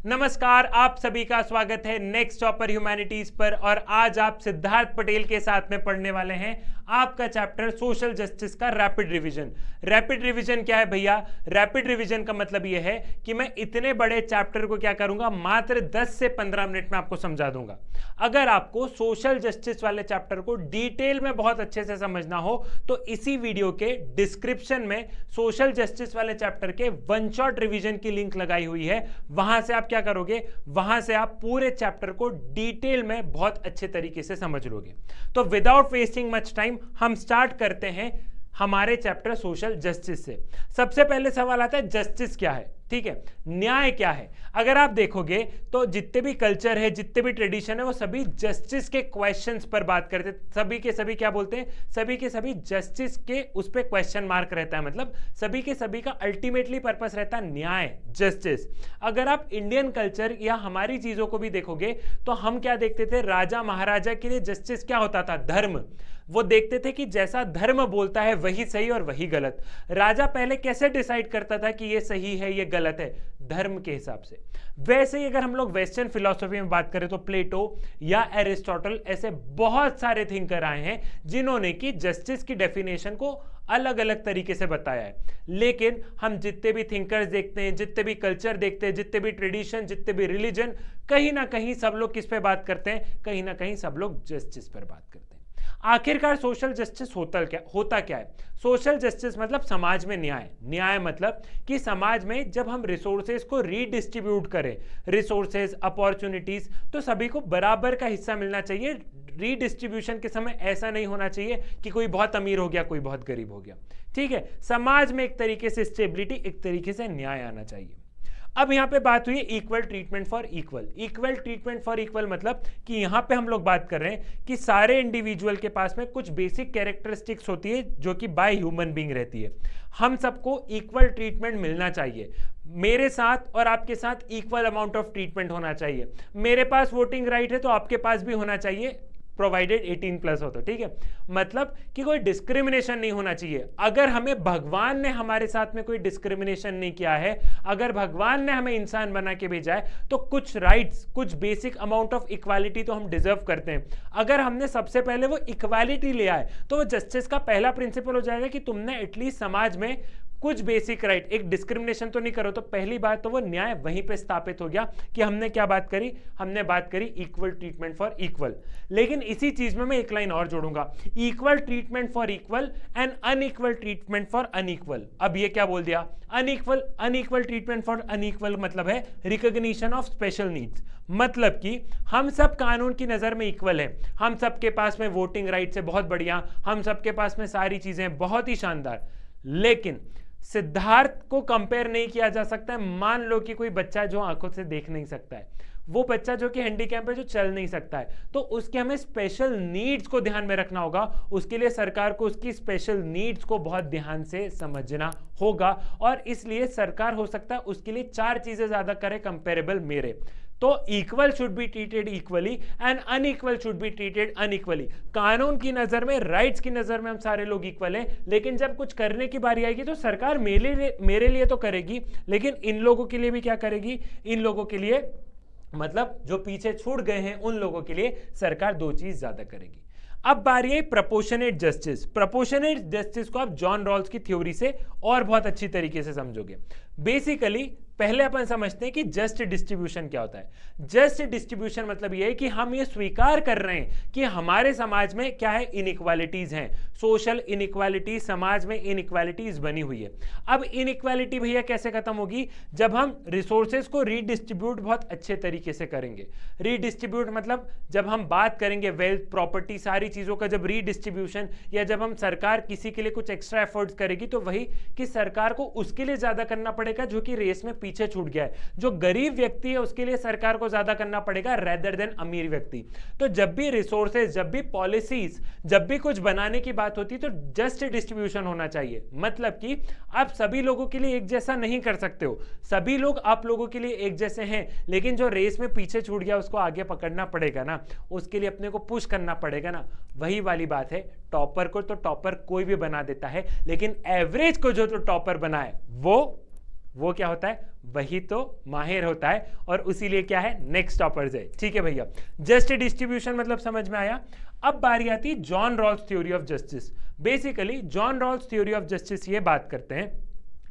नमस्कार, आप सभी का स्वागत है नेक्स्ट टॉपर ह्यूमैनिटीज पर। और आज आप सिद्धार्थ पटेल के साथ में पढ़ने वाले हैं आपका चैप्टर सोशल जस्टिस का रैपिड रिवीजन। रैपिड रिवीजन क्या है भैया? रैपिड रिवीजन का मतलब यह है कि मैं इतने बड़े चैप्टर को क्या करूंगा, मात्र 10 से 15 मिनट में आपको समझा दूंगा। अगर आपको सोशल जस्टिस वाले चैप्टर को डिटेल में बहुत अच्छे से समझना हो तो इसी वीडियो के डिस्क्रिप्शन में सोशल जस्टिस वाले चैप्टर के वन शॉट रिवीजन की लिंक लगाई हुई है। वहां से आप क्या करोगे, वहां से आप पूरे चैप्टर को डिटेल में बहुत अच्छे तरीके से समझ लोगे। तो विदाउट वेस्टिंग मच टाइम हम स्टार्ट करते हैं हमारे चैप्टर सोशल जस्टिस से। सबसे पहले सवाल आता है जस्टिस क्या है, ठीक है, न्याय क्या है। अगर आप देखोगे तो जितने भी कल्चर है, जितने भी ट्रेडिशन है, वो सभी जस्टिस के क्वेश्चंस पर बात करते हैं। सभी के सभी क्या बोलते हैं, सभी के सभी जस्टिस के उस पर क्वेश्चन मार्क रहता है। मतलब सभी के सभी का अल्टीमेटली पर्पस रहता है न्याय, जस्टिस। अगर आप इंडियन कल्चर या हमारी चीजों को भी देखोगे तो हम क्या देखते थे, राजा महाराजा के लिए जस्टिस क्या होता था, धर्म। वो देखते थे कि जैसा धर्म बोलता है वही सही और वही गलत। राजा पहले कैसे डिसाइड करता था कि ये सही है ये गलत है, धर्म के हिसाब से। वैसे ही अगर हम लोग वेस्टर्न फिलॉसफी में बात करें तो प्लेटो या एरिस्टोटल ऐसे बहुत सारे थिंकर आए हैं जिन्होंने कि जस्टिस की डेफिनेशन को अलग अलग तरीके से बताया है। लेकिन हम जितने भी थिंकर्स देखते हैं, जितने भी कल्चर देखते हैं, जितने भी ट्रेडिशन, जितने भी रिलीजन, कहीं ना कहीं सब लोग किस पे बात करते हैं, कहीं ना कहीं सब लोग जस्टिस पर बात करते हैं। आखिरकार सोशल जस्टिस होता क्या है? सोशल जस्टिस मतलब समाज में न्याय। न्याय मतलब कि समाज में जब हम रिसोर्सेज को रीडिस्ट्रीब्यूट करें, रिसोर्सेज, अपॉर्चुनिटीज, तो सभी को बराबर का हिस्सा मिलना चाहिए। रीडिस्ट्रीब्यूशन के समय ऐसा नहीं होना चाहिए कि कोई बहुत अमीर हो गया, कोई बहुत गरीब हो गया, ठीक है। समाज में एक तरीके से स्टेबिलिटी, एक तरीके से न्याय आना चाहिए। अब यहां पे बात हुई equal treatment for equal. Equal treatment for equal मतलब कि यहां पे हम लोग बात कर रहे हैं कि सारे इंडिविजुअल के पास में कुछ बेसिक कैरेक्टरिस्टिक्स होती है जो कि बाय ह्यूमन बीइंग रहती है। हम सबको इक्वल ट्रीटमेंट मिलना चाहिए। मेरे साथ और आपके साथ इक्वल अमाउंट ऑफ ट्रीटमेंट होना चाहिए। मेरे पास वोटिंग राइट है तो आपके पास भी होना चाहिए, प्रोवाइडेड 18+ हो तो, ठीक है। मतलब कि कोई डिस्क्रिमिनेशन नहीं होना चाहिए। अगर हमें भगवान ने हमारे साथ में कोई डिस्क्रिमिनेशन नहीं किया है, अगर भगवान ने हमें इंसान बना के भेजा है, तो कुछ राइट्स, कुछ बेसिक अमाउंट ऑफ इक्वालिटी तो हम डिजर्व करते हैं। अगर हमने सबसे पहले वो इक्वालिटी लिया है तो वो जस्टिस का पहला प्रिंसिपल हो जाएगा कि तुमने एटलीस्ट समाज में कुछ बेसिक राइट, एक डिस्क्रिमिनेशन तो नहीं करो। तो पहली बात तो वो न्याय वहीं पे स्थापित हो गया कि हमने क्या बात करी, हमने बात करी इक्वल ट्रीटमेंट फॉर इक्वल। लेकिन इसी चीज में मैं एक लाइन और जोड़ूंगा, equal treatment for equal and unequal treatment for unequal. अब ये क्या बोल दिया, अनइक्वल ट्रीटमेंट फॉर अनइक्वल मतलब है रिकॉग्निशन ऑफ स्पेशल नीड्स। मतलब कि हम सब कानून की नजर में इक्वल हैं, हम सबके पास में वोटिंग राइट्स है बहुत बढ़िया, हम सबके पास में सारी चीजें बहुत ही शानदार। लेकिन सिद्धार्थ को कंपेयर नहीं किया जा सकता है। मान लो कि कोई बच्चा जो आंखों से देख नहीं सकता है, वो बच्चा जो कि हैंडीकैप है, जो चल नहीं सकता है, तो उसके हमें स्पेशल नीड्स को ध्यान में रखना होगा। उसके लिए सरकार को उसकी स्पेशल नीड्स को बहुत ध्यान से समझना होगा। और इसलिए सरकार हो सकता है उसके लिए 4 चीजें ज्यादा करे कंपेरेबल मेरे। तो equal should be treated equally and unequal should be treated unequally. कानून की नजर में, राइट्स की नजर में हम सारे लोग इक्वल हैं, लेकिन जब कुछ करने की बारी आएगी तो सरकार मेरे लिए तो करेगी, लेकिन इन लोगों के लिए भी क्या करेगी, इन लोगों के लिए मतलब जो पीछे छूट गए हैं उन लोगों के लिए सरकार 2 चीज ज्यादा करेगी। अब बारी है प्रोपोर्शनेट जस्टिस। प्रोपोर्शनेट जस्टिस को आप जॉन रॉल्स की थ्योरी से और बहुत अच्छी तरीके से समझोगे। बेसिकली पहले अपन समझते हैं कि जस्ट डिस्ट्रीब्यूशन क्या होता है। जस्ट डिस्ट्रीब्यूशन मतलब यह है कि हम ये स्वीकार कर रहे हैं कि हमारे समाज में क्या है, इनइक्वालिटीज हैं, सोशल इनइक्वालिटीज, समाज में इनइक्वालिटीज बनी हुई है। अब इनइक्वालिटी भैया कैसे खत्म होगी, जब हम रिसोर्सेज को रीडिस्ट्रीब्यूट बहुत अच्छे तरीके से करेंगे। रीडिस्ट्रीब्यूट मतलब जब हम बात करेंगे वेल्थ, प्रॉपर्टी, सारी चीजों का जब रीडिस्ट्रीब्यूशन, या जब हम सरकार किसी के लिए कुछ एक्स्ट्रा एफर्ट्स करेगी तो वही कि सरकार को उसके लिए ज्यादा करना पड़ेगा जो कि रेस में पीछे छूट गया है। जो गरीब व्यक्ति है उसके लिए सरकार को ज्यादा करना पड़ेगा रेदर देन अमीर व्यक्ति। तो जब भी रिसोर्सेज, जब भी पॉलिसीज, जब भी कुछ बनाने की बात होती है तो जस्ट डिस्ट्रीब्यूशन होना चाहिए। मतलब कि आप सभी लोगों के लिए एक जैसा नहीं कर सकते हो, सभी लोग आप लोगों के लिए एक जैसे हैं, लेकिन जो रेस में पीछे छूट गया उसको आगे पकड़ना पड़ेगा ना, उसके लिए अपने को पुश करना पड़ेगा ना। वही वाली बात है, टॉपर को तो टॉपर कोई भी बना देता है, लेकिन एवरेज को जो तो टॉपर बनाए वो वो क्या होता है, वही तो माहिर होता है, और उसीलिए क्या है, नेक्स्ट टॉपर्स है। ठीक है भैया, जस्ट डिस्ट्रीब्यूशन मतलब समझ में आया। अब बारी आती है John Rawls theory of justice. Basically John Rawls theory of justice ये बात करते हैं,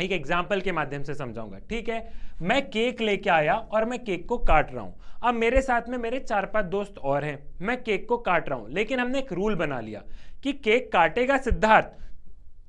एक एग्जाम्पल के माध्यम से समझाऊंगा। ठीक है, मैं केक लेके आया और मैं केक को काट रहा हूं। अब मेरे साथ में मेरे 4-5 दोस्त और हैं, मैं केक को काट रहा हूं, लेकिन हमने एक रूल बना लिया कि केक काटेगा सिद्धार्थ,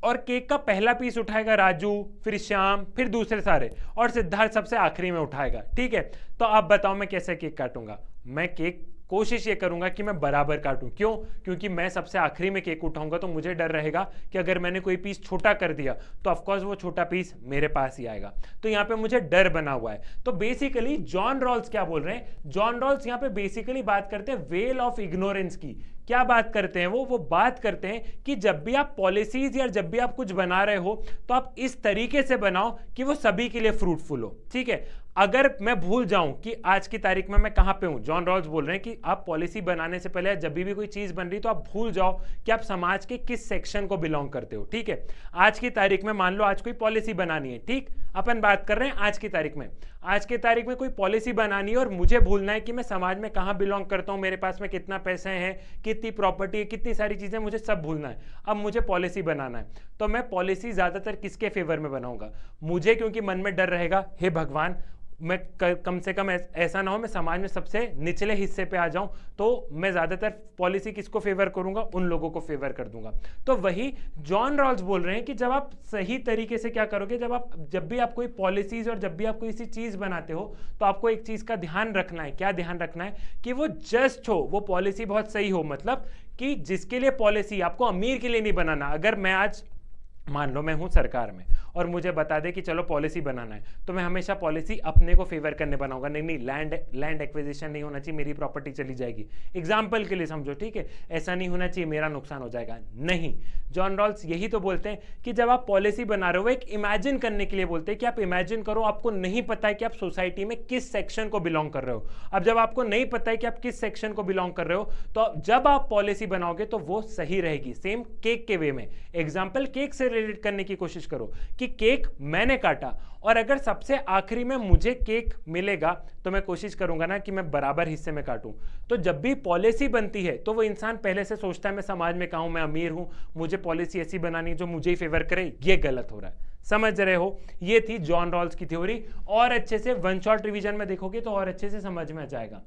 और केक का पहला पीस उठाएगा राजू, फिर श्याम, फिर दूसरे सारे, और सिद्धार्थ सबसे आखिरी में उठाएगा। ठीक है, तो आप बताओ मैं कैसे केक काटूंगा। मैं केक कोशिश ये करूंगा कि मैं बराबर काटूं। क्यों? क्योंकि मैं सबसे आखिरी में केक उठाऊंगा तो मुझे डर रहेगा कि अगर मैंने कोई पीस छोटा कर दिया तो ऑफकोर्स वो छोटा पीस मेरे पास ही आएगा। तो यहाँ पे मुझे डर बना हुआ है। तो बेसिकली जॉन रॉल्स क्या बोल रहे हैं, जॉन रॉल्स यहाँ पे बेसिकली बात करते हैं वेल ऑफ इग्नोरेंस की। क्या बात करते हैं वो बात करते हैं कि जब भी आप पॉलिसीज या जब भी आप कुछ बना रहे हो तो आप इस तरीके से बनाओ कि वो सभी के लिए फ्रूटफुल हो। ठीक है, अगर मैं भूल जाऊं कि आज की तारीख में मैं कहां पे हूं, जॉन रॉल्स बोल रहे हैं कि आप पॉलिसी बनाने से पहले जब भी कोई चीज बन रही तो आप भूल जाओ कि आप समाज के किस सेक्शन को बिलोंग करते हो। ठीक है, आज की तारीख में मान लो आज कोई पॉलिसी बनानी है, ठीक, अपन बात कर रहे हैं आज की तारीख में, आज की तारीख में कोई पॉलिसी बनानी है और मुझे भूलना है कि मैं समाज में कहां बिलोंग करता हूं, मेरे पास में कितना पैसे हैं, कितनी प्रॉपर्टी है, कितनी सारी चीजें, मुझे सब भूलना है। अब मुझे पॉलिसी बनाना है तो मैं पॉलिसी ज्यादातर किसके फेवर में बनाऊंगा, मुझे, क्योंकि मन में डर रहेगा हे भगवान मैं कम से कम ऐसा ना हो मैं समाज में सबसे निचले हिस्से पे आ जाऊं, तो मैं ज्यादातर पॉलिसी किसको फेवर करूंगा, उन लोगों को फेवर कर दूंगा। तो वही जॉन रॉल्स बोल रहे हैं कि जब आप सही तरीके से क्या करोगे, जब भी आप कोई पॉलिसीज और जब भी आप कोई सी चीज बनाते हो तो आपको एक चीज का ध्यान रखना है। क्या ध्यान रखना है? कि वो जस्ट हो, वो पॉलिसी बहुत सही हो, मतलब कि जिसके लिए पॉलिसी, आपको अमीर के लिए नहीं बनाना। अगर मैं आज मान लो मैं हूं सरकार में और मुझे बता दे कि चलो पॉलिसी बनाना है, तो मैं हमेशा पॉलिसी अपने को फेवर करने बनाऊंगा। नहीं, लैंड एक्विजिशन नहीं होना चाहिए, मेरी प्रॉपर्टी चली जाएगी, एग्जाम्पल के लिए समझो। ठीक है, ऐसा नहीं होना चाहिए, मेरा नुकसान हो जाएगा। नहीं, जॉन रॉल्स यही तो बोलते हैं कि जब आप पॉलिसी बना रहे हो, एक इमेजिन करने के लिए बोलते हैं कि आप इमेजिन करो आपको नहीं पता है कि आप सोसाइटी में किस सेक्शन को बिलोंग कर रहे हो। अब जब आपको नहीं पता है कि आप किस सेक्शन को बिलोंग कर रहे हो तो जब आप पॉलिसी बनाओगे तो वो सही रहेगी। सेम केक के वे में, एग्जाम्पल केक से रिलेट करने की कोशिश करो कि केक मैंने काटा और अगर सबसे आखिरी में मुझे केक मिलेगा तो मैं कोशिश करूंगा ना कि मैं बराबर हिस्से में काटूं। तो जब भी पॉलिसी बनती है तो वो इंसान पहले से सोचता है मैं समाज में कहां हूं, मैं अमीर हूं, मुझे पॉलिसी ऐसी बनानी जो मुझे ही फेवर करे। ये गलत हो रहा है, समझ रहे हो? ये थी जॉन रॉल्स की थ्योरी, और अच्छे से वन शॉट रिवीजन में देखोगे तो और अच्छे से समझ में आ जाएगा।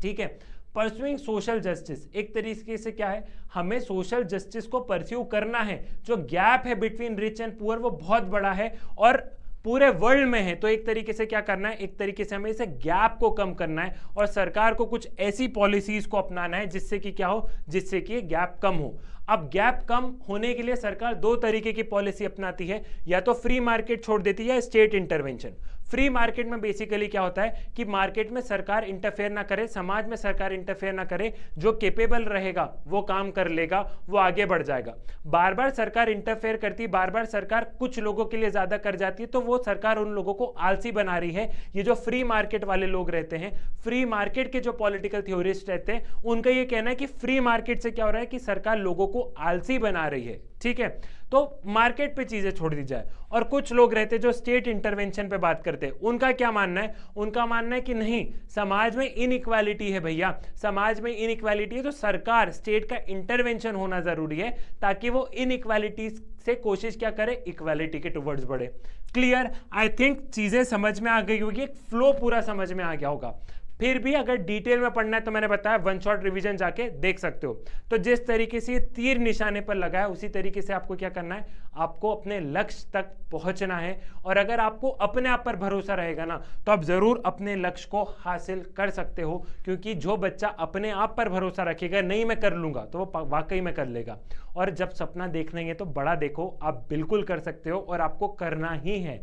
ठीक है, परस्यूइंग सोशल जस्टिस एक तरीके से क्या है, हमें सोशल जस्टिस को परस्यू करना है। जो गैप है बिटवीन रिच एंड पुअर वो बहुत बड़ा है और पूरे वर्ल्ड में है। तो एक तरीके से क्या करना है, एक तरीके से हमें इसे गैप को कम करना है और सरकार को कुछ ऐसी पॉलिसीज को अपनाना है जिससे कि क्या हो, जिससे कि गैप कम हो। अब गैप कम होने के लिए सरकार दो तरीके की पॉलिसी अपनाती है, या तो फ्री मार्केट छोड़ देती है या स्टेट इंटरवेंशन। फ्री मार्केट में बेसिकली क्या होता है कि मार्केट में सरकार इंटरफेयर ना करे, समाज में सरकार इंटरफेयर ना करे, जो कैपेबल रहेगा वो काम कर लेगा, वो आगे बढ़ जाएगा। बार बार सरकार इंटरफेयर करती, बार बार सरकार कुछ लोगों के लिए ज्यादा कर जाती है, तो वो सरकार उन लोगों को आलसी बना रही है। ये जो फ्री मार्केट वाले लोग रहते हैं, फ्री मार्केट के जो पॉलिटिकल थ्योरिस्ट रहते हैं, उनका ये कहना है कि फ्री मार्केट से क्या हो रहा है कि सरकार लोगों को आलसी बना रही है। ठीक है, तो मार्केट पे चीजें छोड़ दी जाए। और कुछ लोग रहते हैं जो स्टेट इंटरवेंशन पे बात करते हैं, उनका क्या मानना है, उनका मानना है कि नहीं, समाज में इनइक्वालिटी है भैया, समाज में इनइक्वालिटी है तो सरकार, स्टेट का इंटरवेंशन होना जरूरी है ताकि वो इनइक्वालिटी से कोशिश क्या करे, इक्वालिटी के टुवर्ड्स बढ़े। क्लियर? आई थिंक चीजें समझ में आ गई होगी, एक फ्लो पूरा समझ में आ गया होगा। फिर भी अगर डिटेल में पढ़ना है तो मैंने बताया वन शॉट रिवीजन जाके देख सकते हो। तो जिस तरीके से ये तीर निशाने पर लगा है उसी तरीके से आपको क्या करना है, आपको अपने लक्ष्य तक पहुंचना है। और अगर आपको अपने आप पर भरोसा रहेगा ना तो आप जरूर अपने लक्ष्य को हासिल कर सकते हो, क्योंकि जो बच्चा अपने आप पर भरोसा रखेगा, नहीं मैं कर लूंगा, तो वो वाकई में कर लेगा। और जब सपना देखना है तो बड़ा देखो, आप बिल्कुल कर सकते हो और आपको करना ही है।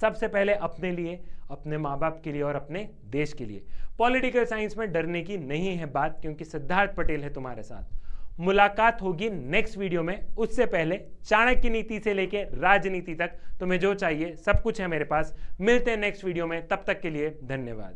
सबसे पहले अपने लिए, अपने माँ बाप के लिए और अपने देश के लिए। पॉलिटिकल साइंस में डरने की नहीं है बात, क्योंकि सिद्धार्थ पटेल है तुम्हारे साथ। मुलाकात होगी नेक्स्ट वीडियो में, उससे पहले चाणक्य नीति से लेके राजनीति तक तुम्हें जो चाहिए सब कुछ है मेरे पास। मिलते हैं नेक्स्ट वीडियो में, तब तक के लिए धन्यवाद।